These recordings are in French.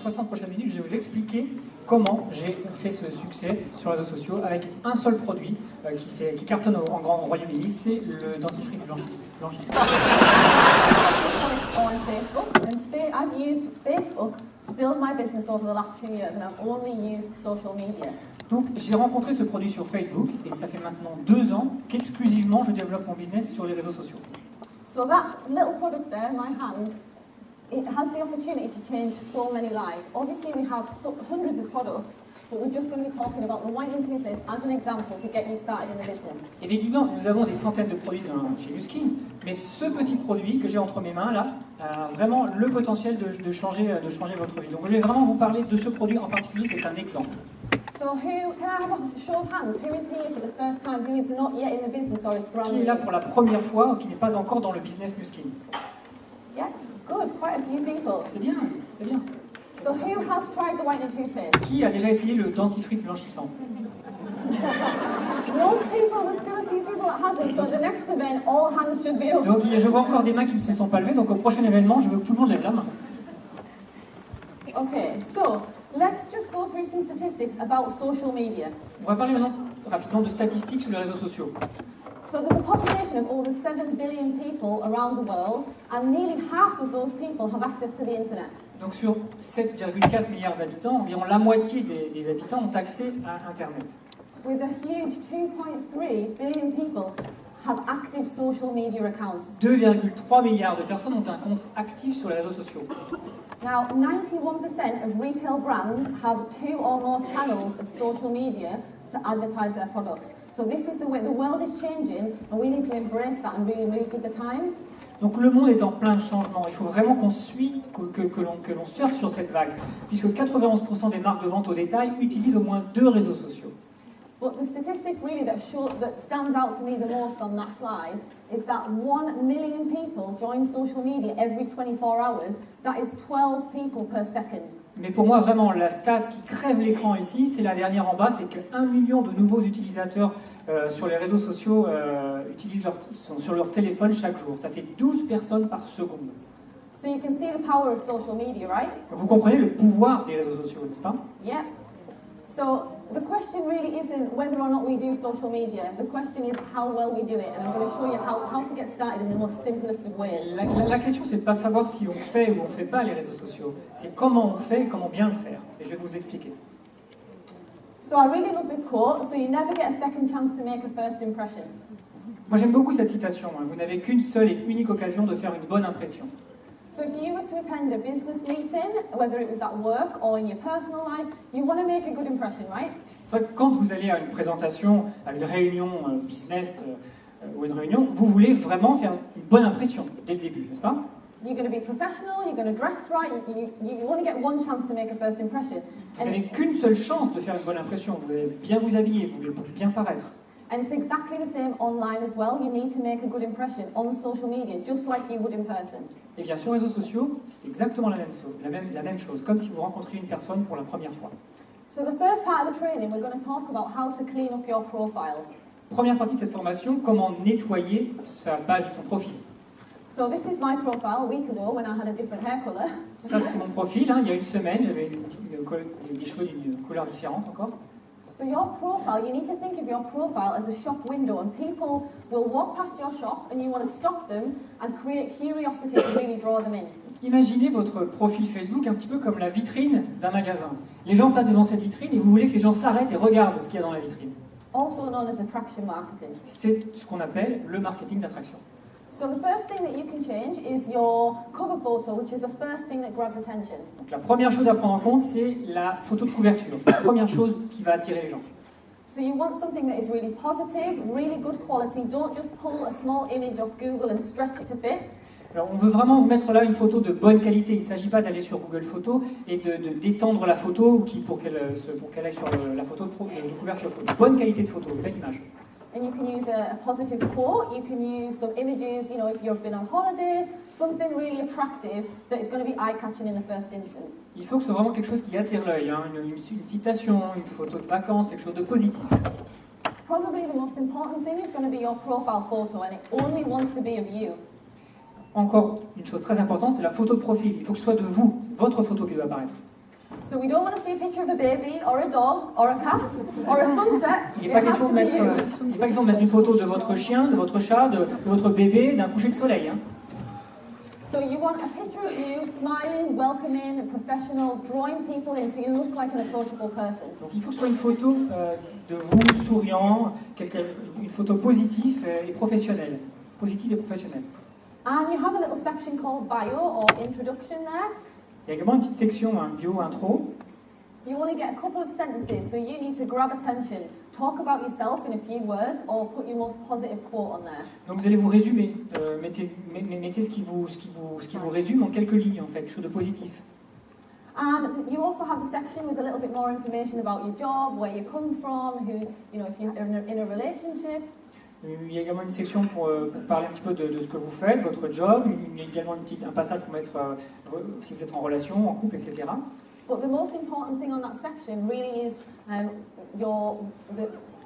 60 prochaines minutes, je vais vous expliquer comment j'ai fait ce succès sur les réseaux sociaux avec un seul produit qui cartonne en grand au Royaume-Uni, c'est le dentifrice blanchissant. On Facebook, and I've used Facebook to build my business over the last 2 years, and I've only used social media. Donc j'ai rencontré ce produit sur Facebook et ça fait maintenant 2 ans qu'exclusivement je développe mon business sur les réseaux sociaux. So that little product there in my hand, it has the opportunity to change so many lives. Obviously we have hundreds of products, but we're just going to be talking about the whitening toothpaste as an example to get you started in the business. Effectivement, nous avons des centaines de produits chez Nu Skin, mais ce petit produit que j'ai entre mes mains là a vraiment le potentiel de changer votre vie. Donc je vais vraiment vous parler de ce produit en particulier, c'est un exemple. So can I have a show of hands? Who is here for the first time? Who is not yet in the business or is brand new? Qui est là pour la première fois ou qui n'est pas encore dans le business Nu Skin? Yeah, good. Quite a few people. C'est bien, c'est bien. So who has tried the whitening toothpaste? Qui a déjà essayé le dentifrice blanchissant? Most people, there's still a few people that haven't. So the next event, all hands should be up. Donc je vois encore des mains qui ne se sont pas levées, donc au prochain événement, je veux que tout le monde lève la main. Okay, so let's just go through some statistics about social media. On va parler maintenant rapidement de statistiques sur les réseaux sociaux. So there's a population of over 7 billion people around the world, and nearly half of those people have access to the internet. Donc sur 7,4 milliards d'habitants, environ la moitié des habitants ont accès à Internet. With a huge 2.3 billion people have active social media accounts. 2,3 milliards de personnes ont un compte actif sur les réseaux sociaux. Now, 91% of retail brands have 2 or more channels of social media to advertise their products. So this is the way the world is changing, and we need to embrace that and really move with the times. Donc le monde est en plein changement. Il faut vraiment qu'on suive, que l'on surfe sur cette vague, puisque 91% des marques de vente au détail utilisent au moins 2 réseaux sociaux. But the statistic really that stands out to me the most on that slide is that 1 million people join social media every 24 hours. That is 12 people per second. Mais pour moi, vraiment, la stat qui crève l'écran ici, c'est la dernière en bas, c'est que 1 million de nouveaux utilisateurs sur les réseaux sociaux sont sur leur téléphone chaque jour. Ça fait 12 personnes par seconde. So you can see the power of social media, right? Vous comprenez le pouvoir des réseaux sociaux, n'est-ce pas? Yeah. So the question really isn't whether or not we do social media. The question is how well we do it. And I'm going to show you how to get started in the most simplest of ways. La question, c'est de pas savoir si on fait ou on fait pas les réseaux sociaux. C'est comment on fait et comment bien le faire. Et je vais vous expliquer. So I really love this quote. So you never get a second chance to make a first impression. Moi, j'aime beaucoup cette citation. Vous n'avez qu'une seule et unique occasion de faire une bonne impression. So if you were to attend a business meeting, whether it was at work or in your personal life, you want to make a good impression, right? C'est vrai que quand vous allez à une présentation, à une réunion business ou une réunion, vous voulez vraiment faire une bonne impression dès le début, n'est-ce pas? You're going to be professional, you're going to dress right, you want to get one chance to make a first impression. Vous n'avez qu'une seule chance de faire une bonne impression. Vous allez bien vous habiller, vous voulez bien paraître. And it's exactly the same online as well. You need to make a good impression on social media, just like you would in person. Et bien sur les réseaux sociaux, c'est exactement la même chose, comme si vous rencontriez une personne pour la première fois. So the first part of the training, we're going to talk about how to clean up your profile. Première partie de cette formation, comment nettoyer sa page, son profil. So this is my profile a week ago when I had a different hair color. Ça c'est mon profil, il y a une semaine, j'avais des cheveux d'une couleur différente encore. So your profile, you need to think of your profile as a shop window, and people will walk past your shop and you want to stop them and create curiosity to really draw them in. Imaginez votre profil Facebook un petit peu comme la vitrine d'un magasin. Les gens passent devant cette vitrine et vous voulez que les gens s'arrêtent et regardent ce qu'il y a dans la vitrine. Also known as attraction marketing. C'est ce qu'on appelle le marketing d'attraction. So the first thing that you can change is your cover photo, which is the first thing that grabs attention. Donc la première chose à prendre en compte, c'est la photo de couverture. C'est la première chose qui va attirer les gens. So you want something that is really positive, really good quality. Don't just pull a small image off Google and stretch it to fit. Alors on veut vraiment vous mettre là une photo de bonne qualité. Il ne s'agit pas d'aller sur Google Photos et d'étendre la photo pour qu'elle aille sur la photo de couverture. Il faut une bonne qualité de photo, une belle image. And you can use a positive quote, you can use some images, you know, if you've been on holiday, something really attractive that is going to be eye-catching in the first instant. Il faut que ce soit vraiment quelque chose qui attire l'œil, une citation, une photo de vacances, quelque chose de positif. Probably the most important thing is going to be your profile photo, and it only wants to be of you. Encore une chose très importante, c'est la photo de profil. Il faut que ce soit de vous, c'est votre photo qui doit apparaître. So we don't want to see a picture of a baby, or a dog, or a cat, or a sunset. Il n'est pas question de mettre une photo de votre chien, de votre chat, de votre bébé, d'un coucher de soleil. Hein. So you want a picture of you smiling, welcoming, professional, drawing people in so you look like an approachable person. Donc il faut que ce soit une photo de vous souriant, une photo positive et professionnelle. Positive et professionnelle. And you have a little section called bio or introduction there. Il y a également une petite section, un bio, intro. You want to get a couple of sentences, so you need to grab attention. Talk about yourself in a few words or put your most positive quote on there. Donc vous allez vous résumer, mettez ce qui vous résume en quelques lignes en fait, quelque chose de positif. And you also have a section with a little bit more information about your job, where you come from, who, you know, if you're in a relationship. Il y a également une section pour parler un petit peu de ce que vous faites, votre job. Il y a également un passage pour mettre si vous êtes en relation, en couple, etc. But the most important thing on that section really is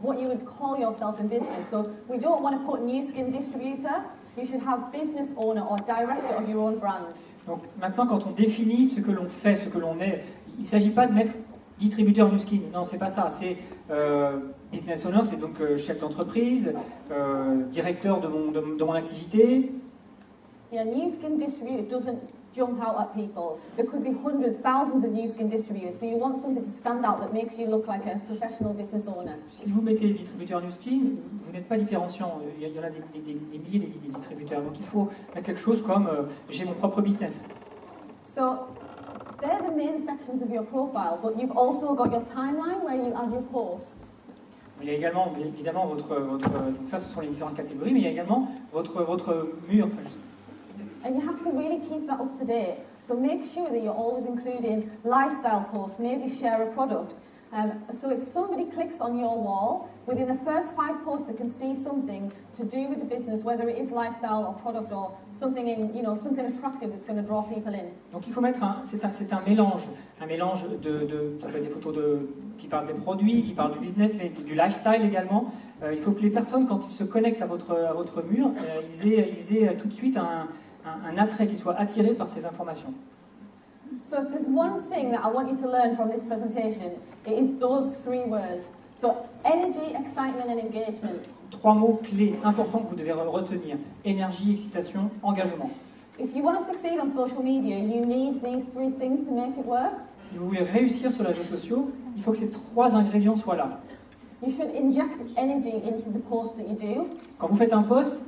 what you would call yourself in business. So we don't want to put new skin distributor. You should have business owner or director of your own brand. Donc maintenant, quand on définit ce que l'on fait, ce que l'on est, il ne s'agit pas de mettre distributeur New Skin. Non, c'est pas ça. C'est business owner, c'est donc chef d'entreprise, directeur de mon activité. Yeah, New Skin distributor doesn't jump out at people. There could be hundreds, thousands of New Skin distributors. So you want something to stand out that makes you look like a professional business owner. Si vous mettez distributeur New Skin, vous n'êtes pas différenciant. Il y en a des milliers de distributeurs. Donc il faut mettre quelque chose comme j'ai mon propre business. So they're the main sections of your profile, but you've also got your timeline where you add your posts. Il y a également, évidemment, donc ça, ce sont les différentes catégories, mais il y a également votre mur. And you have to really keep that up to date. So make sure that you're always including lifestyle posts, maybe share a product. So if somebody clicks on your wall, within the first 5 posts they can see something to do with the business, whether it is lifestyle or product or something something attractive that's going to draw people in. Donc il faut mettre c'est un mélange ça peut être des photos qui parlent des produits, qui parlent du business, mais du lifestyle également. Il faut que les personnes, quand ils se connectent à votre mur, ils aient tout de suite un attrait, qu'ils soient attirés par ces informations. So if there's one thing that I want you to learn from this presentation, it is those 3 words. So energy, excitement and engagement. 3 mots clés importants que vous devez retenir: énergie, excitation, engagement. If you want to succeed on social media, you need these 3 things to make it work. Si vous voulez réussir sur les réseaux sociaux, il faut que ces 3 ingrédients soient là. You should inject energy into the post that you do. Quand vous faites un post,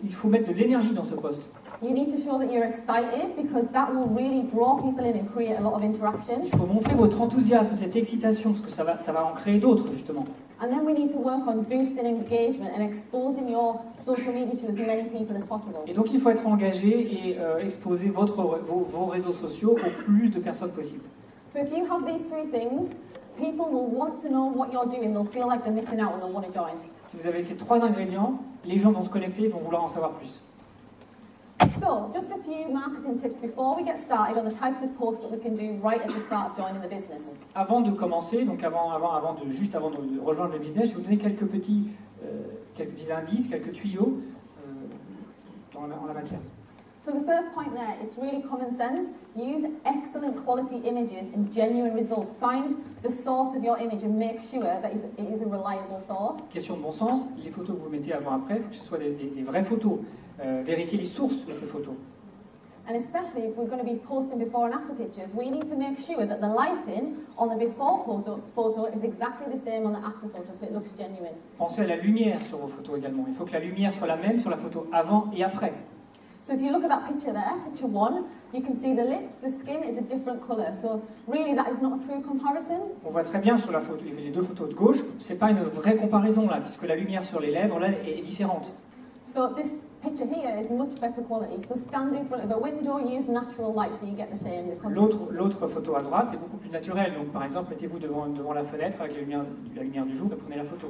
il faut mettre de l'énergie dans ce post. You need to show that you're excited because that will really draw people in and create a lot of interaction. Il faut montrer votre enthousiasme, cette excitation, parce que ça va en créer d'autres justement. And then we need to work on boosting engagement and exposing your social media to as many people as possible. Et donc il faut être engagé et exposer vos réseaux sociaux au plus de personnes possible. So if you have these 3 things, people will want to know what you're doing. They'll feel like they're missing out and they'll want to join. Si vous avez ces 3 ingrédients, les gens vont se connecter et vont vouloir en savoir plus. So, just a few marketing tips before we get started on the types of posts that we can do right at the start of joining the business. Avant de commencer, donc avant de rejoindre le business, je vais vous donner quelques petits indices, quelques tuyaux en la matière. So the first point there, it's really common sense. Use excellent quality images and genuine results. Find the source of your image and make sure that it is a reliable source. Question de bon sens, les photos que vous mettez avant-après, il faut que ce soit des vraies photos. Vérifiez les sources de ces photos. And especially if we're going to be posting before and after pictures, we need to make sure that the lighting on the before photo is exactly the same on the after photo, so it looks genuine. Pensez à la lumière sur vos photos également. Il faut que la lumière soit la même sur la photo avant et après. So if you look at that picture there, picture 1, you can see the lips, the skin is a different colour. So really that is not a true comparison. On voit très bien sur la photo, les 2 photos de gauche, c'est pas une vraie comparaison là, puisque la lumière sur les lèvres là est différente. So this picture here is much better quality. So stand in front of a window, use natural light so you get the same. L'autre photo à droite est beaucoup plus naturelle. Donc par exemple, mettez-vous devant la fenêtre avec la lumière du jour et prenez la photo.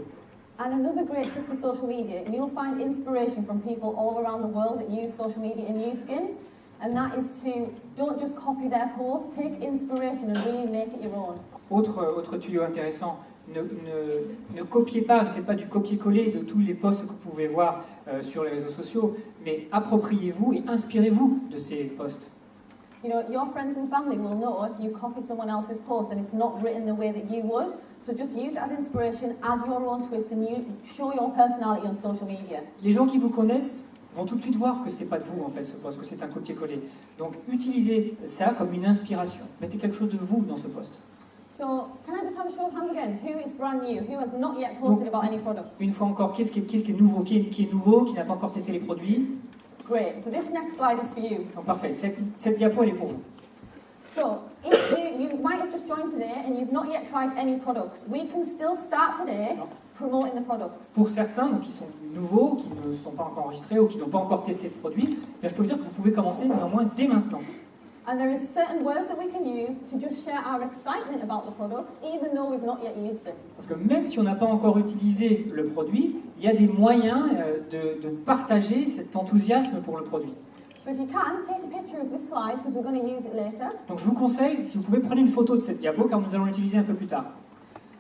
And another great tip for social media, you'll find inspiration from people all around the world that use social media in New Skin. And that is to, don't just copy their posts, take inspiration and really make it your own. Autre tuyau intéressant, ne copiez pas, ne faites pas du copier-coller de tous les posts que vous pouvez voir sur les réseaux sociaux, mais appropriez-vous et inspirez-vous de ces posts. You know, your friends and family will know if you copy someone else's post and it's not written the way that you would. So just use it as inspiration, add your own twist, and you show your personality on social media. Les gens qui vous connaissent vont tout de suite voir que c'est pas de vous en fait ce post, que c'est un copier-coller. Donc utilisez ça comme une inspiration. Mettez quelque chose de vous dans ce post. So, can I just have a show of hands again? Who is brand new? Who has not yet posted about any products? Une fois encore, qu'est-ce qui est nouveau, qui est nouveau, qui n'a pas encore testé les produits? Great. So this next slide is for you. Donc parfait, cette diapo elle est pour vous. So, if you might have just joined today and you've not yet tried any products, we can still start today promoting the products. Pour certains, donc qui sont nouveaux, qui ne sont pas encore enregistrés ou qui n'ont pas encore testé le produit, je peux vous dire que vous pouvez commencer néanmoins dès maintenant. And there is certain words that we can use to just share our excitement about the products, even though we've not yet used them. Parce que même si on n'a pas encore utilisé le produit, il y a des moyens de partager cet enthousiasme pour le produit. So if you can, take a picture of this slide because we're going to use it later. Donc je vous conseille, si vous pouvez, prenez une photo de cette diapo car nous allons l'utiliser un peu plus tard.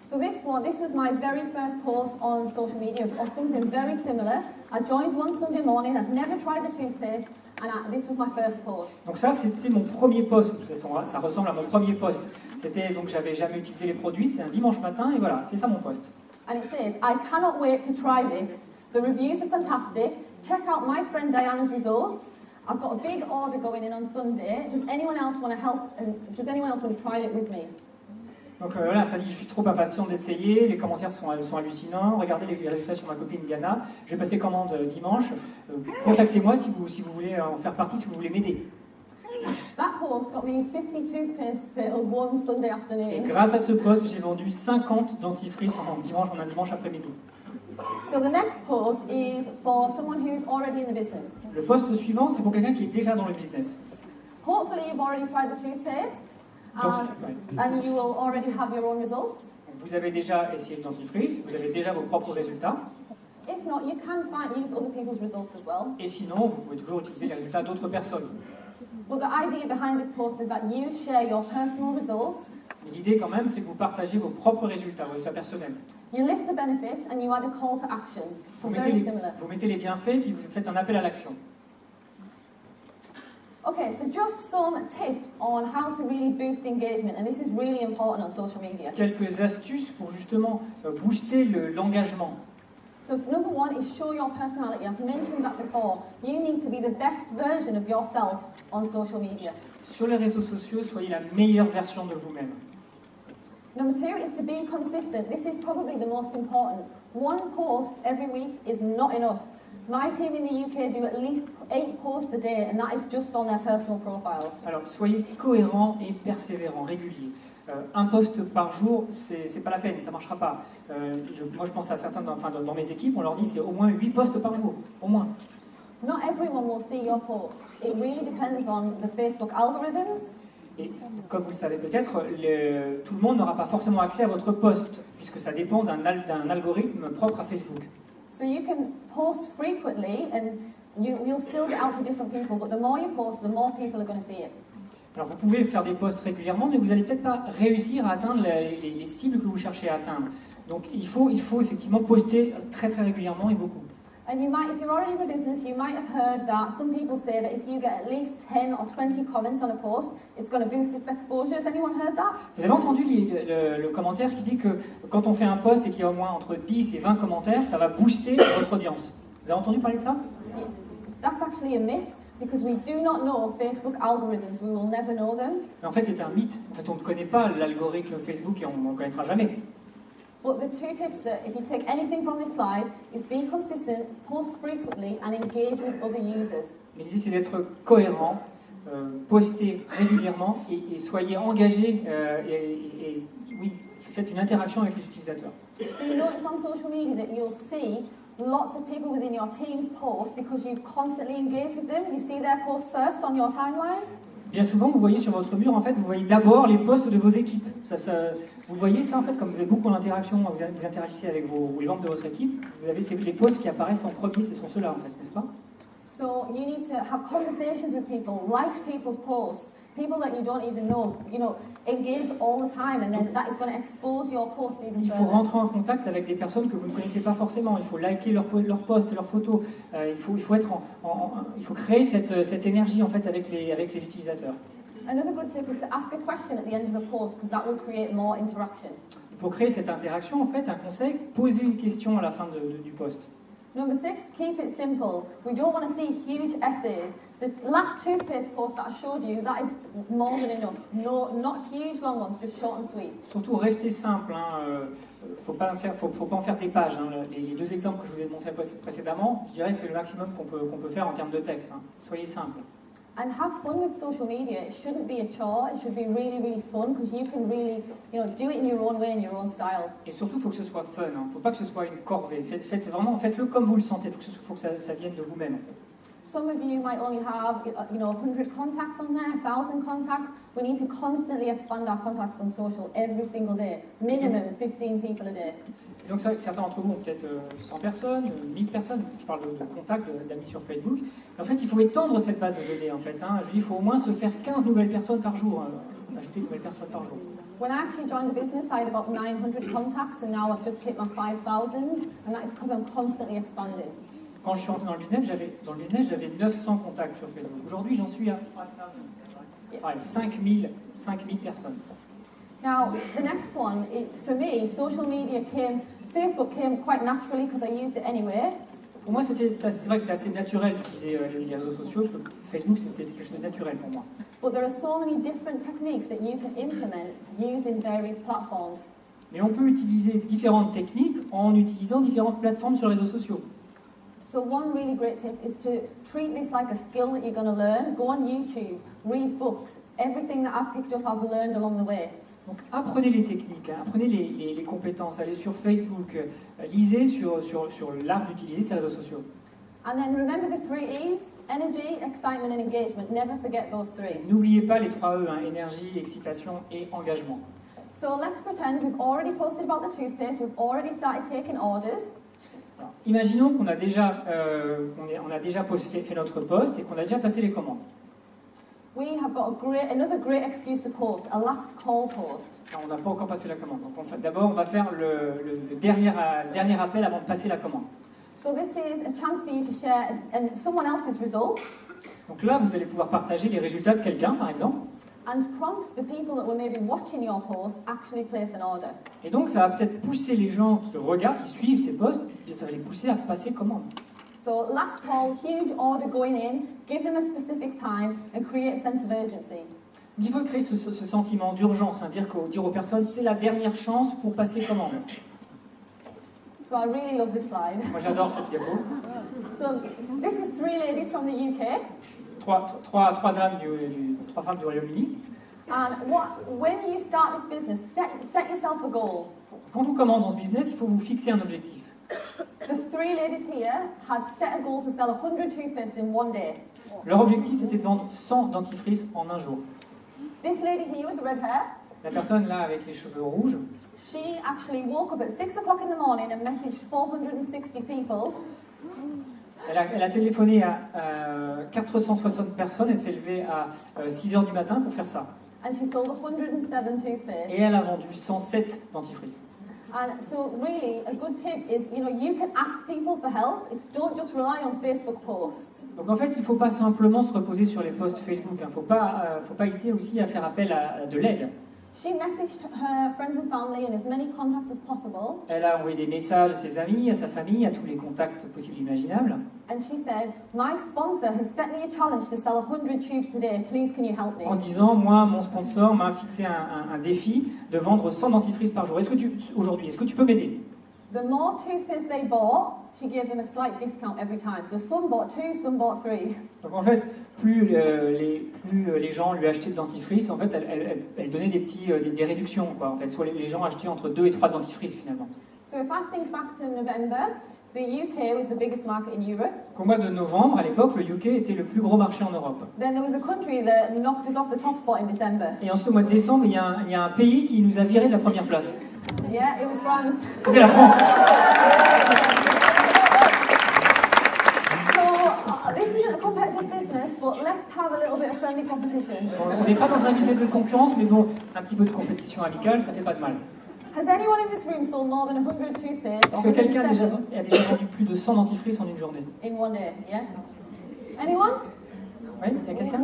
So this was my very first post on social media, or something very similar. I joined one Sunday morning, I'd never tried the toothpaste, and this was my first post. Donc ça, c'était mon premier post, ça ressemble à mon premier post. C'était, donc j'avais jamais utilisé les produits, c'était un dimanche matin, et voilà, c'est ça mon post. And it says, I cannot wait to try this. The reviews are fantastic. Check out my friend Diana's results. I've got a big order going in on Sunday. Does anyone else want to help, and does anyone else want to try it with me? Donc voilà, ça dit, je suis trop impatient d'essayer, les commentaires sont hallucinants, regardez les résultats sur ma copine Diana, je vais passer commande dimanche, contactez-moi si vous voulez en faire partie, si vous voulez m'aider. That post got me 50 toothpaste sales one Sunday afternoon. Et grâce à ce post, j'ai vendu 50 dentifrices en un dimanche après-midi. So the next post is for someone who is already in the business. Le post suivant, c'est pour quelqu'un qui est déjà dans le business. Hopefully you've already tried the toothpaste. And you will already have your own results. Vous avez déjà essayé le dentifrice, vous avez déjà vos propres résultats. If not, you can use other people's results as well. Et sinon, vous pouvez toujours utiliser les résultats d'autres personnes. But the idea behind this post is that you share your personal results. L'idée quand même, c'est que vous partagez vos propres résultats, vos résultats personnels. You list the benefits and you add a call to action. So vous mettez les bienfaits, puis vous faites un appel à l'action. Okay, so just some tips on how to really boost engagement, and this is really important on social media. Quelques astuces pour justement booster l'engagement. So number one is show your personality. I've mentioned that before. You need to be the best version of yourself on social media. Sur les réseaux sociaux, soyez la meilleure version de vous-même. Number two is to be consistent. This is probably the most important. One post every week is not enough. My team in the UK do at least 8 posts a day, and that is just on their personal profiles. Alors, soyez cohérent et persévérant, régulier. Un post par jour, c'est pas la peine, ça marchera pas. Moi, je pense à certains dans mes équipes, on leur dit c'est au moins 8 posts par jour, au moins. Not everyone will see your posts. It really depends on the Facebook algorithms. Et comme vous le savez peut-être, tout le monde n'aura pas forcément accès à votre post, puisque ça dépend d'un algorithme propre à Facebook. So you can post frequently and you'll still get out to different people, but the more you post, the more people are going to see it. Alors vous pouvez faire des posts régulièrement, mais vous n'allez peut-être pas réussir à atteindre les cibles que vous cherchez à atteindre. Donc il faut effectivement poster très très régulièrement et beaucoup. And you might, if you're already in the business, you might have heard that some people say that if you get at least 10 or 20 comments on a post, it's going to boost its exposure. Has anyone heard that? Vous avez entendu le commentaire qui dit que quand on fait un post et qu'il y a au moins entre 10 et 20 commentaires, ça va booster votre audience. Vous avez entendu parler de ça? Yeah. That's actually a myth because we do not know Facebook algorithms. We will never know them. Mais en fait, c'est un mythe. En fait, on ne connaît pas l'algorithme Facebook et on ne le connaîtra jamais. But the two tips that, if you take anything from this slide, is be consistent, post frequently, and engage with other users. Mais l'idée, c'est d'être cohérent, poster régulièrement et soyez engagés et oui, faites une interaction avec les utilisateurs. So you notice on social media that you'll see lots of people within your team's post because you constantly engage with them. You see their posts first on your timeline. Bien souvent, vous voyez sur votre mur, en fait, vous voyez d'abord les posts de vos équipes. Vous voyez ça, en fait, comme vous avez beaucoup d'interaction, vous interagissez avec les membres de votre équipe, vous avez les posts qui apparaissent en premier, ce sont ceux-là, en fait, n'est-ce pas? So you need to have conversations with people, like people's posts, people that you don't even know, engage all the time, and then that is going to expose your posts even further. Il faut rentrer en contact avec des personnes que vous ne connaissez pas forcément. Il faut liker leurs posts, leurs photos. Il faut créer cette énergie en fait avec les utilisateurs. Another good tip is to ask a question at the end of a post because that will create more interaction. Pour créer cette interaction, en fait, un conseil, posez une question à la fin du post. Number 6, keep it simple. We don't want to see huge essays. The last toothpaste post that I showed you, that is more than enough. No, not huge long ones, just short and sweet. Surtout, restez simple. Faut pas en faire des pages. Hein. Les deux exemples que je vous ai montrés précédemment, je dirais que c'est le maximum qu'on peut faire en termes de texte. Hein. Soyez simple. And have fun with social media. It shouldn't be a chore. It should be really, really fun because you can really, do it in your own way, in your own style. Et surtout, il faut que ce soit fun. Hein. Faut pas que ce soit une corvée. Faites-le comme vous le sentez. Faut que ça vienne de vous-même. En fait. Some of you might only have, 100 contacts on there, 1,000 contacts. We need to constantly expand our contacts on social every single day. Minimum 15 people a day. Et donc, certains d'entre vous ont peut-être 100 personnes, 1000 personnes. Je parle de contacts, d'amis sur Facebook. Et en fait, il faut étendre cette base de données. En fait, hein. Je dis, il faut au moins se faire 15 nouvelles personnes par jour. Ajouter de nouvelles personnes par jour. When I actually joined the business, I had about 900 contacts, and now I've just hit my 5,000, and that is because I'm constantly expanding. Quand je suis rentré dans le business, j'avais 900 contacts sur Facebook. Aujourd'hui, j'en suis à 5000 personnes. Now, the next one, for me, Facebook came quite naturally because I used it anyway. Pour moi, c'est vrai que c'était assez naturel d'utiliser les réseaux sociaux, parce que Facebook, c'était quelque chose de naturel pour moi. But there are so many different techniques that you can implement using various platforms. Mais on peut utiliser différentes techniques en utilisant différentes plateformes sur les réseaux sociaux. So one really great tip is to treat this like a skill that you're going to learn. Go on YouTube, read books. Everything that I've picked up, I've learned along the way. Donc apprenez les techniques, hein, apprenez les compétences, allez sur Facebook, lisez sur l'art d'utiliser ces réseaux sociaux. And then remember the 3 E's, energy, excitement and engagement. Never forget those 3. N'oubliez pas les 3 E, hein, énergie, excitation et engagement. So let's pretend we've already posted about the toothpaste, we've already started taking orders. Alors, imaginons qu'on a déjà, fait notre post et qu'on a déjà passé les commandes. We have got another great excuse to post, a last call post. Alors, on n'a pas encore passé la commande. Donc d'abord, on va faire le dernier appel avant de passer la commande. So this is a chance for you to share someone else's result. Donc là, vous allez pouvoir partager les résultats de quelqu'un, par exemple. And prompt the people that were maybe watching your post actually place an order. Et donc, ça va peut-être pousser les gens qui regardent, qui suivent ces posts, et ça va les pousser à passer commande. So last call, huge order going in, give them a specific time and create a sense of urgency. Il faut créer ce sentiment d'urgence, hein, dire aux personnes, c'est la dernière chance pour passer commande. So I really love this slide. Moi, j'adore cette diapo. So this is 3 ladies from the UK. Trois femmes du Royaume-Uni. And when you start this business, set yourself a goal. Quand on commence dans ce business, il faut vous fixer un objectif. The 3 ladies here had set a goal to sell 100 toothpastes in 1 day. Leur objectif, c'était de vendre 100 dentifrices en un jour. This lady here with the red hair, la personne là avec les cheveux rouges, she actually woke up at 6 o'clock in the morning and messaged 460 people. Elle a téléphoné à 460 personnes et s'est levée à 6 h du matin pour faire ça. And she sold 107 toothpastes. Et elle a vendu 107 dentifrices. And so really, a good tip is, you can ask people for help. Don't just rely on Facebook posts. Donc en fait, il ne faut pas simplement se reposer sur les posts Facebook. Il ne faut pas hésiter aussi à faire appel à de l'aide. She messaged her friends and family and as many contacts as possible. Elle a envoyé des messages à ses amis, à sa famille, à tous les contacts possibles et imaginables. And she said, "My sponsor has set me a challenge to sell 100 tubes today. Please, can you help me?" En disant, moi, mon sponsor m'a fixé un défi de vendre 100 dentifrices par jour. Est-ce que tu peux m'aider? The more toothpaste they bought, she gave them a slight discount every time. So some bought 2, some bought 3. Donc en fait, plus les gens lui achetaient de dentifrice, en fait, elle donnait des réductions, quoi. En fait, soit les gens achetaient entre 2 et 3 dentifrices finalement. So if I think back to November, the UK was the biggest market in Europe. Au mois de novembre, à l'époque, le UK était le plus gros marché en Europe. Then there was a country that knocked us off the top spot in December. Et ensuite, au mois de décembre, il y a un pays qui nous a viré de la première place. Yeah, it was France. C'était la France. This isn't a competitive business, but let's have a little bit of friendly competition. On n'est pas dans un business de concurrence, mais bon, un petit peu de compétition amicale, ça fait pas de mal. Has anyone in this room sold more than 100 toothpastes? Est-ce que quelqu'un a déjà vendu plus de 100 dentifrices en une journée? In 1 day, yeah? Anyone? Oui, il y a quelqu'un?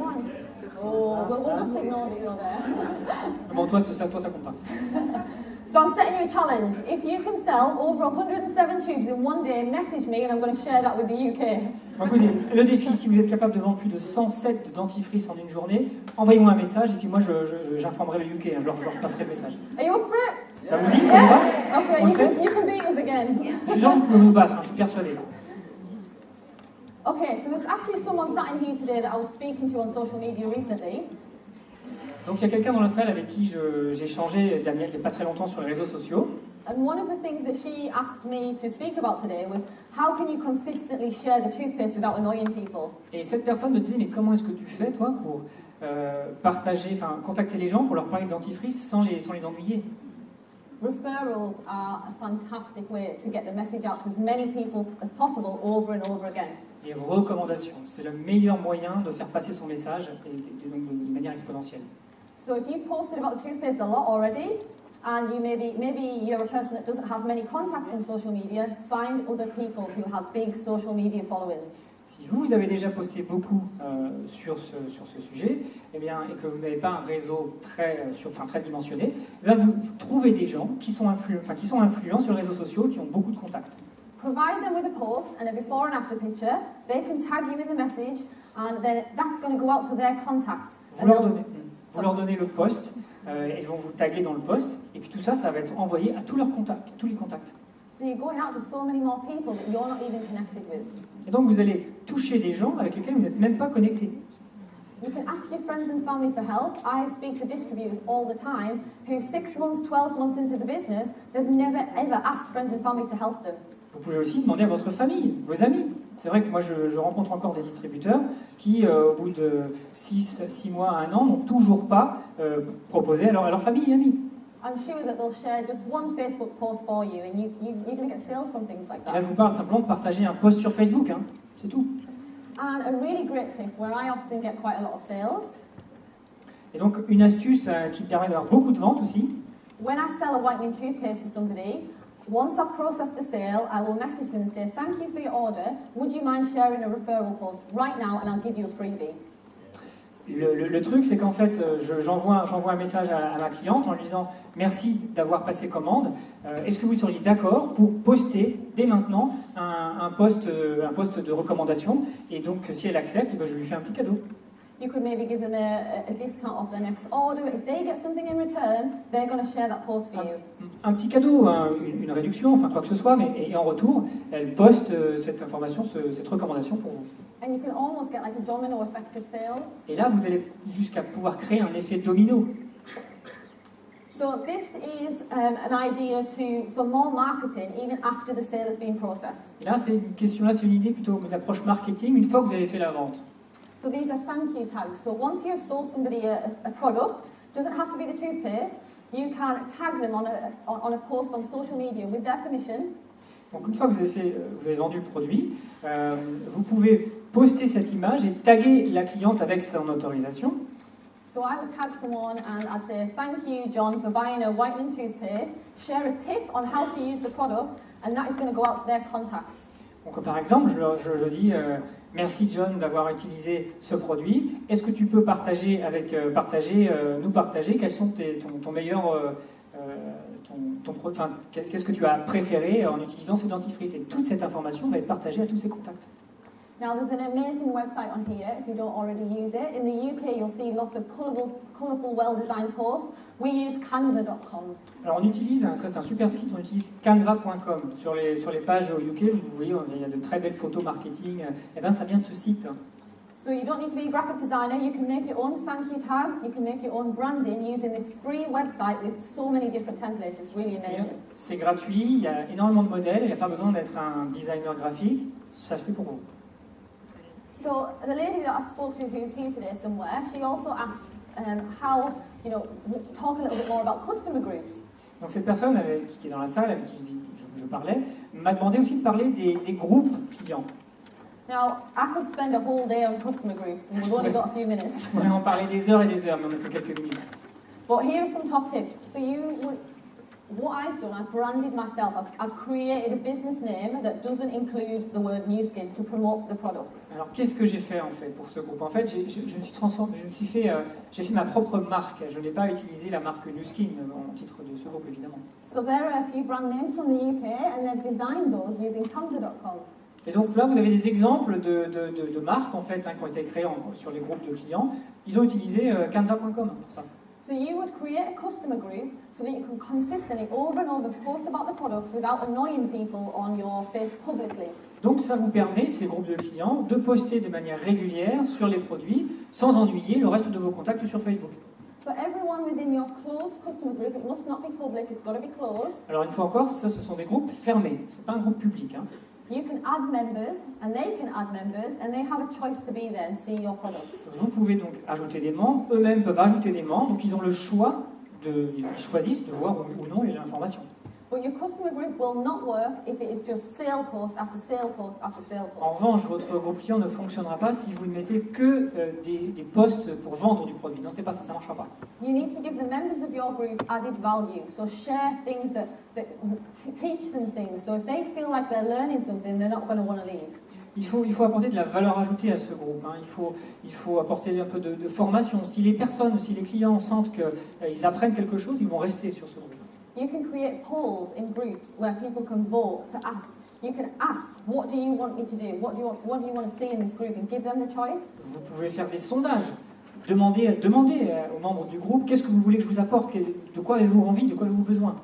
Oh, we'll just ignore that you're there. Bon, toi, ça compte pas. So I'm setting you a challenge. If you can sell over 107 tubes in one day, message me and I'm going to share that with the UK. Bon, écoutez, le défi, si vous êtes capable de vendre plus de 107 dentifrices en une journée, envoyez-moi un message et puis moi j'informerai le UK, je leur passerai le message. Are you up for it? Ça vous dit, ça vous va? Okay, On le you fait? can beat us again. Je suis sûr que vous pouvez nous battre, je suis persuadé. Okay, so there's actually someone sat in here today that I was speaking to on social media recently. Donc il y a quelqu'un dans la salle avec qui j'ai échangé il n'y a pas très longtemps sur les réseaux sociaux. And one of the things that she asked me to speak about today was how can you consistently share the toothpaste without annoying people? Et cette personne me disait, mais comment est-ce que tu fais, toi, pour contacter les gens, pour leur parler de dentifrice sans les ennuyer? Referrals are a fantastic way to get the message out to as many people as possible over and over again. Les recommandations, c'est le meilleur moyen de faire passer son message et donc de manière exponentielle. So if you've posted about the toothpaste a lot already, and you maybe you're a person that doesn't have many contacts on social media, find other people who have big social media followings. Si vous avez déjà posté beaucoup sur ce sujet, eh bien, et que vous n'avez pas un réseau très dimensionné, eh bien, vous trouvez des gens qui sont influents sur les réseaux sociaux, qui ont beaucoup de contacts. Provide them with a post and a before and after picture. They can tag you in the message, and then that's going to go out to their contacts. Vous leur donnez le post, ils vont vous taguer dans le post, et puis tout ça, ça va être envoyé à tous leurs contacts, à tous les contacts. So you're going out to so many more people that you're not even connected with. Et donc vous allez toucher des gens avec lesquels vous n'êtes même pas connecté. You can ask your friends and family for help. I speak to distributors all the time who 6 months, 12 months into the business, they've never ever asked friends and family to help them. Vous pouvez aussi demander à votre famille, vos amis. C'est vrai que moi je rencontre encore des distributeurs qui, au bout de 6 mois à 1 an, n'ont toujours pas proposé à leur famille et amis. I'm sure that they'll share just one Facebook post for you, and you're going to get sales from things like Et là, that. je vous parle simplement de partager un post sur Facebook, hein. C'est tout. And a really great tip where I often get quite a lot of sales. Et donc, une astuce qui permet d'avoir beaucoup de ventes aussi. When I sell a whitening toothpaste to somebody, once I've processed the sale, I will message them and say, thank you for your order. Would you mind sharing a referral post right now, and I'll give you a freebie. Le truc, c'est qu'en fait, j'envoie un message à ma cliente en lui disant « Merci d'avoir passé commande. Est-ce que vous seriez d'accord pour poster dès maintenant un post de recommandation ?» Et donc, si elle accepte, je lui fais un petit cadeau. You could maybe give them a discount off their next order. If they get something in return, they're going to share that post for you. Un petit cadeau, une réduction, enfin quoi que ce soit, et en retour, elle poste cette information, cette recommandation pour vous. And you can almost get like a domino effect of sales. Et là, vous allez jusqu'à pouvoir créer un effet domino. So this is an idea for more marketing even after the sale has been processed. Et là, c'est une idée plutôt une approche marketing une fois que vous avez fait la vente. So these are thank you tags. So once you've sold somebody a product, doesn't have to be the toothpaste, you can tag them on a post on social media with their permission. Donc une fois que vous avez vendu le produit, vous pouvez poster cette image et taguer la cliente avec son autorisation. So I would tag someone and I'd say, thank you, John, for buying a whitening toothpaste. Share a tip on how to use the product, and that is going to go out to their contacts. Donc par exemple, je dis merci John d'avoir utilisé ce produit. Est-ce que tu peux nous partager quels sont ton meilleur qu'est-ce que tu as préféré en utilisant ce dentifrice? Et toute cette information va être partagée à tous ses contacts. Now there's an amazing website on here if you don't already use it. In the UK you'll see lots of colourful, well-designed posts. We use canva.com. Alors on utilise, ça c'est un super site, on utilise canva.com. Sur les pages au UK, vous voyez, il y a de très belles photos marketing. Et bien ça vient de ce site. So you don't need to be a graphic designer, you can make your own thank you tags, you can make your own branding using this free website with so many different templates. It's really amazing. C'est gratuit, il y a énormément de modèles, il n'y a pas besoin d'être un designer graphique, ça se fait pour vous. So the lady that I spoke to who's here today somewhere, she also asked how, talk a little bit more about customer groups. Donc cette personne qui est dans la salle, avec qui je parlais, m'a demandé aussi de parler des groupes clients. Now, I could spend a whole day on customer groups, and we've only got a few minutes. On pourrait en parler des heures et des heures, mais on n'a que quelques minutes. But here are some top tips. So what I've done, I've branded myself. I've created a business name that doesn't include the word Nu Skin to promote the products. Alors qu'est-ce que j'ai fait en fait pour ce groupe? En fait, j'ai fait ma propre marque. Je n'ai pas utilisé la marque Nu Skin en titre de ce groupe évidemment. So there are a few brand names from the UK, and they've designed those using Canva.com. Et donc là, vous avez des exemples de marques en fait, qui ont été créées sur les groupes de clients. Ils ont utilisé Canva.com pour ça. So you would create a customer group so that you can consistently, over and over, post about the products without annoying people on your face publicly. Donc ça vous permet, ces groupes de clients, de poster de manière régulière sur les produits sans ennuyer le reste de vos contacts sur Facebook. So everyone within your closed customer group, it must not be public, it's got to be closed. Alors une fois encore, ça ce sont des groupes fermés, c'est pas un groupe public. You can add members, and they can add members, and they have a choice to be there and see your products. Vous pouvez donc ajouter des membres, eux-mêmes peuvent ajouter des membres, donc ils ont le choix, ils choisissent de voir ou non l'information. But your customer group will not work if it is just sale post after sale post after sale En post. revanche, votre groupe client ne fonctionnera pas si vous ne mettez que des posts pour vendre du produit. Non, c'est pas ça, ça marchera pas. You need to give the members of your group added value. So share things that teach them things. So if they feel like they're learning something, they're not going to want to leave. Il faut apporter de la valeur ajoutée à ce groupe. Il faut apporter un peu de formation. Si les clients sentent qu'ils apprennent quelque chose, ils vont rester sur ce groupe. You can create polls in groups where people can vote to ask. You can ask, what do you want me to do? What do you want to see in this group? And give them the choice. Vous pouvez faire des sondages. Demandez aux membres du groupe, qu'est-ce que vous voulez que je vous apporte? De quoi avez-vous envie? De quoi avez-vous besoin?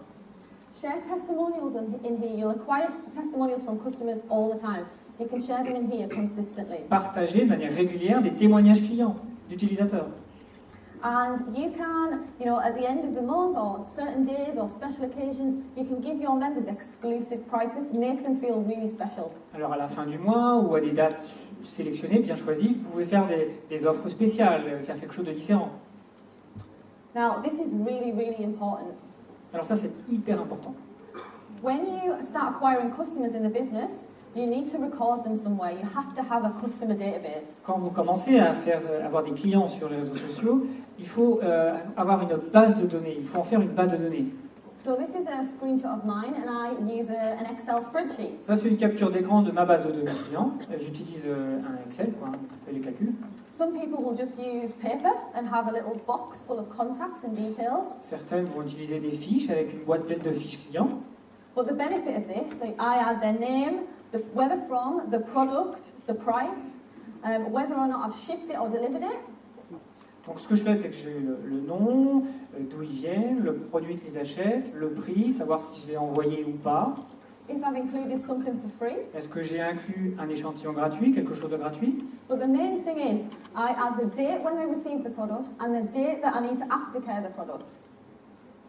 Share testimonials in here. You'll acquire testimonials from customers all the time. You can share them in here consistently. Partagez de manière régulière des témoignages clients, d'utilisateurs. And you can, at the end of the month or certain days or special occasions, you can give your members exclusive prices, make them feel really special. Alors à la fin du mois ou à des dates sélectionnées, bien choisies, vous pouvez faire des offres spéciales, faire quelque chose de différent. Now, this is really, really important. Alors ça, c'est hyper important. When you start acquiring customers in the business, you need to record them somewhere. You have to have a customer database. Quand vous commencez à avoir des clients sur les réseaux sociaux, il faut avoir une base de données. Il faut en faire une base de données. So this is a screenshot of mine, and I use an Excel spreadsheet. Ça, c'est une capture d'écran de ma base de données client. J'utilise un Excel, je fais les calculs. Some people will just use paper and have a little box full of contacts and details. Certaines vont utiliser des fiches avec une boîte pleine de fiches clients. But the benefit of this, I add their name, where they're from, the product, the price, whether or not I've shipped it or delivered it. Donc ce que je fais, c'est que j'ai le nom, d'où ils viennent, le produit qu'ils achètent, le prix, savoir si je l'ai envoyé ou pas. If I've included something for free. Est-ce que j'ai inclus un échantillon gratuit, quelque chose de gratuit? But the main thing is, I add the date when they receive the product and the date that I need to aftercare the product.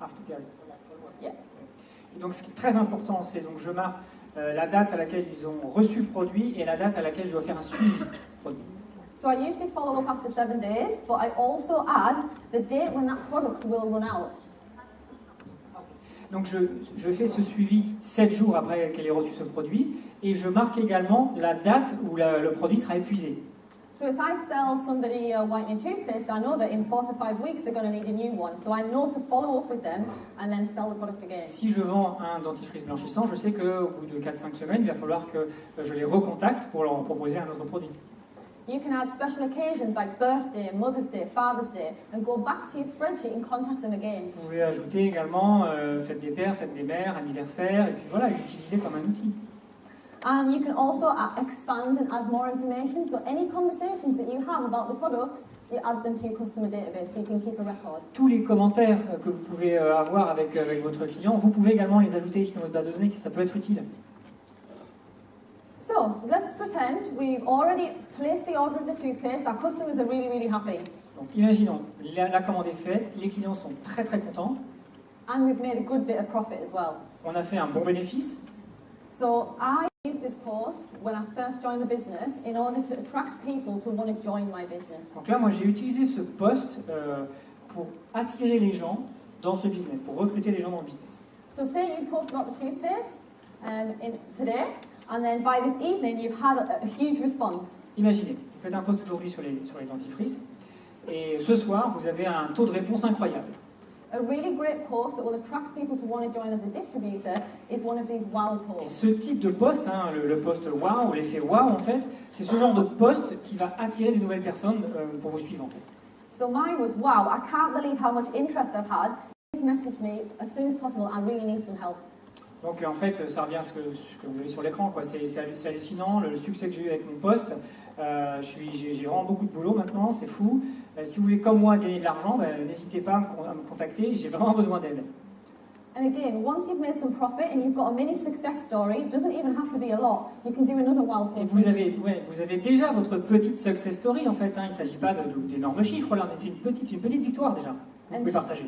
Aftercare. Yeah. Et donc ce qui est très important, c'est donc je marque la date à laquelle ils ont reçu le produit et la date à laquelle je dois faire un suivi du produit. So I usually follow up after 7 days, but I also add the date when that product will run out. Donc je fais ce suivi 7 jours après qu'elle ait reçu ce produit et je marque également la date où le produit sera épuisé. So if I sell somebody a whitening toothpaste, I know that in 4 to 5 weeks they're going to need a new one. So I know to follow up with them and then sell the product again. Si je vends un dentifrice blanchissant, je sais qu'au bout de 4-5 semaines, il va falloir que je les recontacte pour leur proposer un autre produit. You can add special occasions like birthday, Mother's Day, Father's Day, and go back to your spreadsheet and contact them again. Vous pouvez ajouter également fête des pères, fête des mères, anniversaire, et puis voilà, l'utiliser comme un outil. And you can also expand and add more information. So any conversations that you have about the products, you add them to your customer database so you can keep a record. Tous les commentaires que vous pouvez avoir avec votre client, vous pouvez également les ajouter ici dans votre base de données, ça peut être utile. So let's pretend we've already placed the order of the toothpaste. Our customers are really, really happy. Donc imaginons, la commande est faite, les clients sont très très contents. And we've made a good bit of profit as well. On a fait un bon bénéfice. So I used this post when I first joined the business in order to attract people to want to join my business. Donc là, moi j'ai utilisé ce post pour attirer les gens dans ce business, pour recruter les gens dans le business. So say you post about the toothpaste today, and then by this evening you've had a huge response. Imaginez, vous faites un post aujourd'hui sur les dentifrices, et ce soir vous avez un taux de réponse incroyable. A really great post that will attract people to want to join as a distributor is one of these wow Et posts. ce type de post, hein, le post wow, l'effet wow en fait, c'est ce genre de post qui va attirer de nouvelles personnes pour vous suivre en fait. So mine was, wow, I can't believe how much interest I've had. Please message me as soon as possible. I really need some help. Donc en fait, ça revient à ce que vous avez sur l'écran, quoi. C'est hallucinant le succès que j'ai eu avec mon poste. J'ai vraiment beaucoup de boulot maintenant, c'est fou. Si vous voulez comme moi gagner de l'argent, n'hésitez pas à me contacter, j'ai vraiment besoin d'aide. And again, once you've made some profit and you've got a mini success story, it doesn't even have to be a lot. You can do another wow Et post. vous avez déjà votre petite success story en fait, hein. Il ne s'agit pas d'énormes chiffres là, mais c'est une petite victoire déjà. Vous pouvez partager.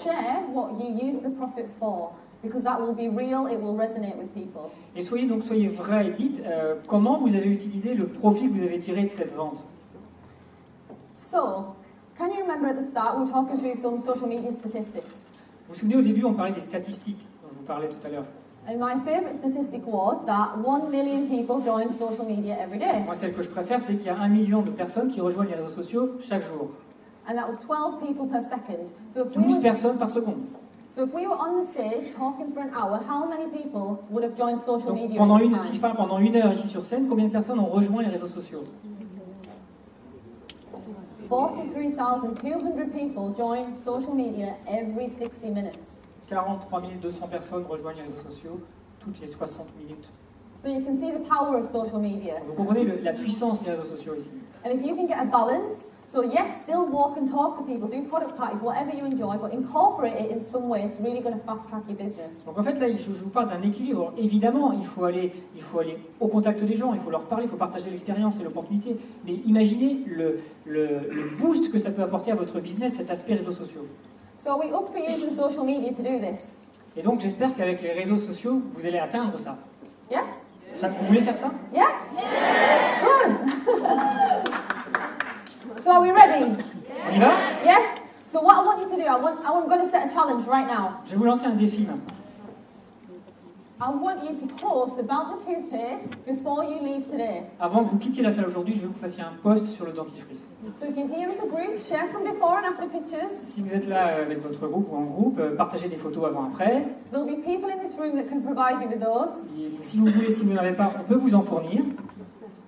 Share what you used the profit for, because that will be real, it will resonate with people. Et soyez vrai et dites comment vous avez utilisé le profit que vous avez tiré de cette vente. So, can you remember at the start we were talking through some social media statistics? Vous vous souvenez au début on parlait des statistiques dont je vous parlais tout à l'heure. And my favourite statistic was that 1 million people join social media every day. Moi celle que je préfère c'est qu'il y a 1 million de personnes qui rejoignent les réseaux sociaux chaque jour. And that was 12 people per second. So if 12 personnes par seconde. we were on the stage talking for an hour, how many people would have joined social Donc media pendant at this si time? je parle pendant 1 heure ici sur scène, combien de personnes ont rejoint les réseaux sociaux? 43,200 people join social media every 60 minutes. 43 200 personnes rejoignent les réseaux sociaux toutes les 60 minutes. So you can see the power of social media. Vous comprenez la puissance des réseaux sociaux ici. And if you can get a balance, so yes, still walk and talk to people, do product parties, whatever you enjoy, but incorporate it in some way. It's really going to fast track your business. Donc en fait là, je vous parle d'un équilibre. Alors, évidemment, il faut aller au contact des gens, il faut leur parler, il faut partager l'expérience et l'opportunité. Mais imaginez le boost que ça peut apporter à votre business, cet aspect réseaux sociaux. So are we up for using social media to do this? Et donc j'espère qu'avec les réseaux sociaux, vous allez atteindre ça. Yes? Vous voulez faire ça? Yes? Good! So are we ready? On y va? Yes? So what I want you to do, I'm going to set a challenge right now. Je vais vous lancer un défi maintenant. I want you to post about the toothpaste before you leave today. Avant que vous quittiez la salle aujourd'hui, je veux que vous fassiez un post sur le dentifrice. So if you're here as a group, share some before and after pictures. Si vous êtes là avec votre groupe ou en groupe, partagez des photos avant-après. There'll be people in this room that can provide you with those. Et si vous voulez, si vous n'en avez pas, on peut vous en fournir.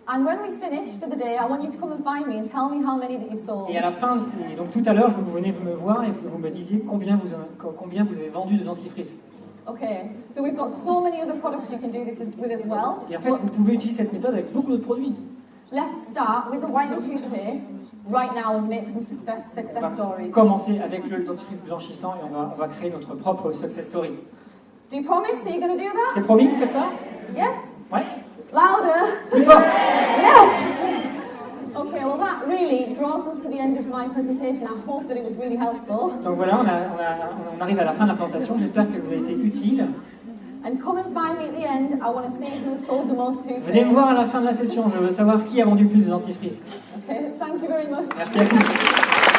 And when we finish for the day, I want you to come and find me and tell me how many that you've sold. Et à la fin, donc tout à l'heure, je veux que vous venez me voir et que vous me disiez combien vous avez vendu de dentifrice. Okay, so we've got so many other products you can do this with as well. Et en fait, vous pouvez utiliser cette méthode avec beaucoup d'autres produits. Let's start with the whitening toothpaste right now and make some success On va stories. commencer avec le dentifrice blanchissant et on va créer notre propre success story. Do you promise that you're going to do that? C'est promis, vous faites ça? Yes? Ouais? Louder! Plus fort! Yes! Okay, well that really draws us to the end of my presentation. I hope that it was really helpful. Donc voilà, on arrive à la fin de la présentation. J'espère que vous avez été utile. And come and find me at the end. I want to see who sold the most toothpaste. Venez me voir à la fin de la session. Je veux savoir qui a vendu le plus de dentifrice. Okay, thank you very much. Merci à tous.